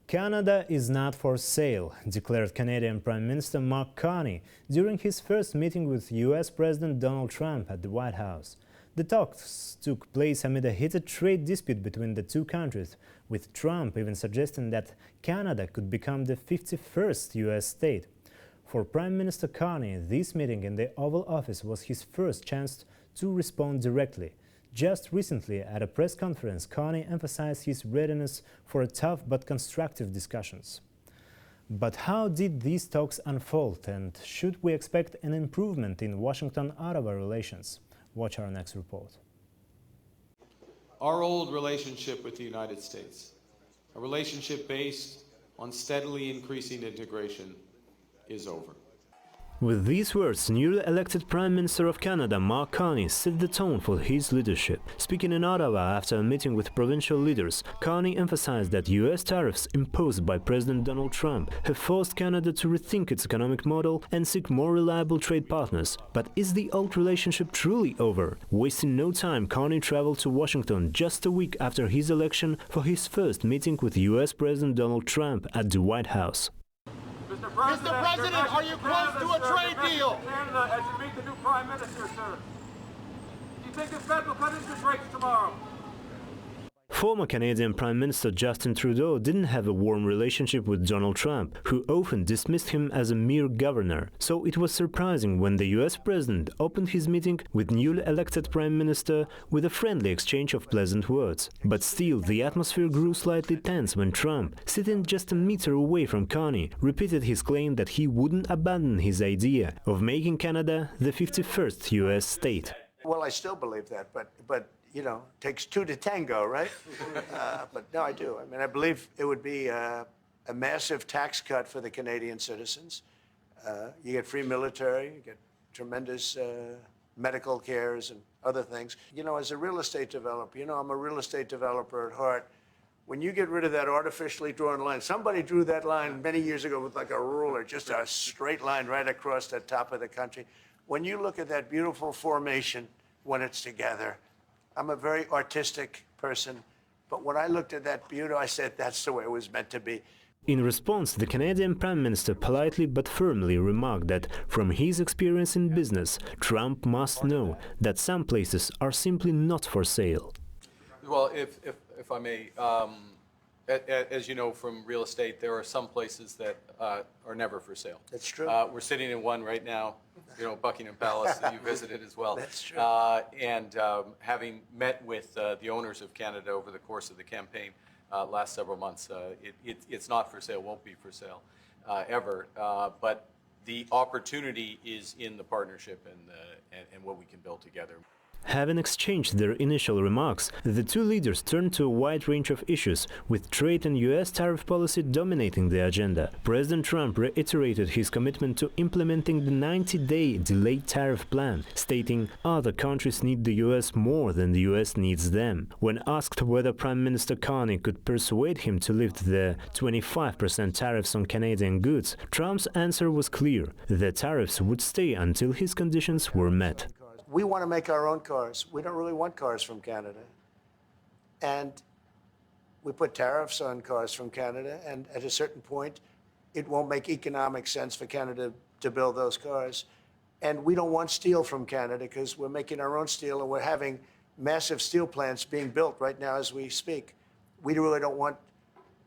Canada is not for sale, declared Canadian Prime Minister Mark Carney during his first meeting with US President Donald Trump at the White House. The talks took place amid a heated trade dispute between the two countries, with Trump even suggesting that Canada could become the 51st US state. For Prime Minister Carney, this meeting in the Oval Office was his first chance to respond directly. Just recently, at a press conference, Carney emphasized his readiness for tough but constructive discussions. But how did these talks unfold, and should we expect an improvement in Washington-Ottawa relations? Watch our next report. Our old relationship with the United States, a relationship based on steadily increasing integration, is over. With these words, newly elected Prime Minister of Canada, Mark Carney, set the tone for his leadership. Speaking in Ottawa after a meeting with provincial leaders, Carney emphasized that US tariffs imposed by President Donald Trump have forced Canada to rethink its economic model and seek more reliable trade partners. But is the old relationship truly over? Wasting no time, Carney traveled to Washington just a week after his election for his first meeting with US President Donald Trump at the White House. Mr. President, are you close to a trade deal? Canada, as you meet the new Prime Minister, sir. Do you think this Fed will cut interest rates tomorrow? Former Canadian Prime Minister Justin Trudeau didn't have a warm relationship with Donald Trump, who often dismissed him as a mere governor. So it was surprising when the US President opened his meeting with newly elected Prime Minister with a friendly exchange of pleasant words. But still, the atmosphere grew slightly tense when Trump, sitting just a meter away from Carney, repeated his claim that he wouldn't abandon his idea of making Canada the 51st US state. Well, I still believe that, but you know, takes two to tango, right? But no, I do. I mean, I believe it would be a massive tax cut for the Canadian citizens. You get free military, you get tremendous medical cares and other things. You know, as a real estate developer, you know, I'm a real estate developer at heart. When you get rid of that artificially drawn line, somebody drew that line many years ago with like a ruler, just a straight line right across the top of the country. When you look at that beautiful formation when it's together, I'm a very artistic person, but when I looked at that beauty, I said that's the way it was meant to be. In response, the Canadian Prime Minister politely but firmly remarked that from his experience in business, Trump must know that some places are simply not for sale. Well, if I may, as you know from real estate, there are some places that are never for sale. That's true. We're sitting in one right now, you know, Buckingham Palace that you visited as well. That's true. And having met with the owners of Canada over the course of the campaign last several months, it's not for sale, won't be for sale ever. But the opportunity is in the partnership and what we can build together. Having exchanged their initial remarks, the two leaders turned to a wide range of issues, with trade and US tariff policy dominating the agenda. President Trump reiterated his commitment to implementing the 90-day delayed tariff plan, stating other countries need the US more than the US needs them. When asked whether Prime Minister Carney could persuade him to lift the 25% tariffs on Canadian goods, Trump's answer was clear: the tariffs would stay until his conditions were met. We want to make our own cars. We don't really want cars from Canada. And we put tariffs on cars from Canada, and at a certain point, it won't make economic sense for Canada to build those cars. And we don't want steel from Canada because we're making our own steel, and we're having massive steel plants being built right now as we speak. We really don't want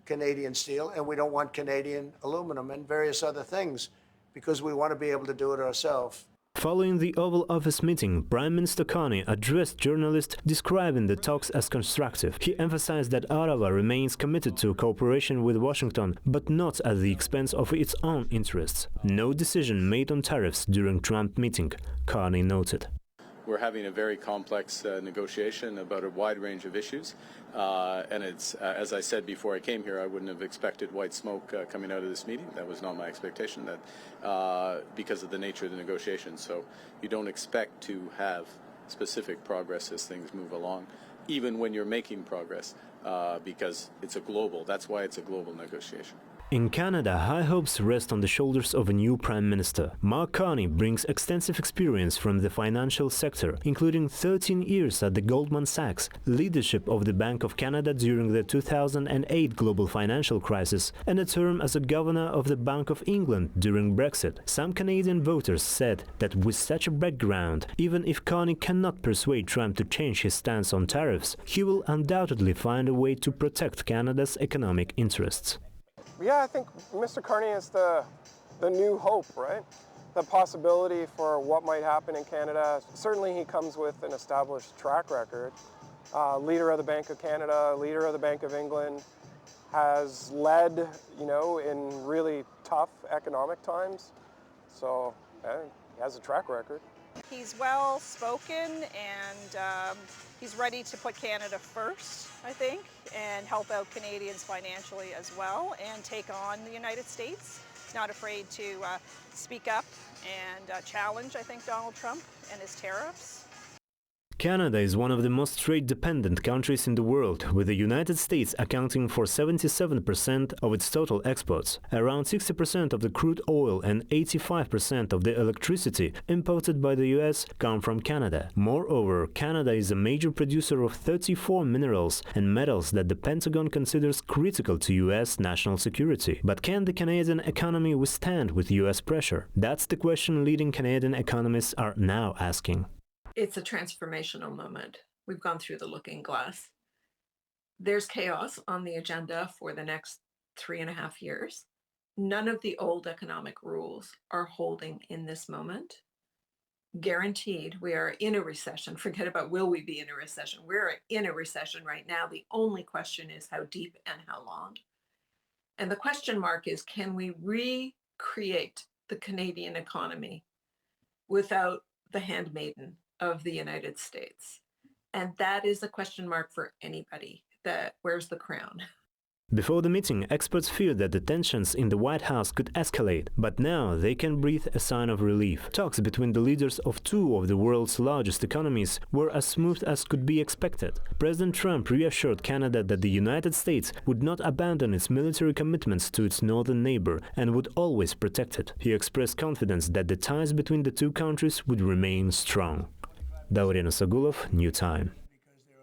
Canadian steel, and we don't want Canadian aluminum and various other things because we want to be able to do it ourselves. Following the Oval Office meeting, Prime Minister Carney addressed journalists, describing the talks as constructive. He emphasized that Ottawa remains committed to cooperation with Washington, but not at the expense of its own interests. No decision made on tariffs during Trump meeting, Carney noted. We're having a very complex negotiation about a wide range of issues, and it's, as I said before I came here, I wouldn't have expected white smoke coming out of this meeting. That was not my expectation, that because of the nature of the negotiation. So you don't expect to have specific progress as things move along, even when you're making progress, because it's a global, that's why it's a global negotiation. In Canada, high hopes rest on the shoulders of a new Prime Minister. Mark Carney brings extensive experience from the financial sector, including 13 years at the Goldman Sachs, leadership of the Bank of Canada during the 2008 global financial crisis, and a term as a governor of the Bank of England during Brexit. Some Canadian voters said that with such a background, even if Carney cannot persuade Trump to change his stance on tariffs, he will undoubtedly find a way to protect Canada's economic interests. Yeah, I think Mr. Carney is the new hope, right? The possibility for what might happen in Canada. Certainly he comes with an established track record. Leader of the Bank of Canada, leader of the Bank of England, has led, in really tough economic times. So he has a track record. He's well-spoken and he's ready to put Canada first, I think, and help out Canadians financially as well and take on the United States. He's not afraid to speak up and challenge, I think, Donald Trump and his tariffs. Canada is one of the most trade-dependent countries in the world, with the United States accounting for 77% of its total exports. Around 60% of the crude oil and 85% of the electricity imported by the US come from Canada. Moreover, Canada is a major producer of 34 minerals and metals that the Pentagon considers critical to US national security. But can the Canadian economy withstand with US pressure? That's the question leading Canadian economists are now asking. It's a transformational moment. We've gone through the looking glass. There's chaos on the agenda for the next 3.5 years. None of the old economic rules are holding in this moment. Guaranteed, we are in a recession. Forget about will we be in a recession. We're in a recession right now. The only question is how deep and how long. And the question mark is, can we recreate the Canadian economy without the handmaiden of the United States? And that is a question mark for anybody. Where's the crown? Before the meeting, experts feared that the tensions in the White House could escalate, but now they can breathe a sign of relief. Talks between the leaders of two of the world's largest economies were as smooth as could be expected. President Trump reassured Canada that the United States would not abandon its military commitments to its northern neighbor and would always protect it. He expressed confidence that the ties between the two countries would remain strong. Daurinas Agulov, New Time.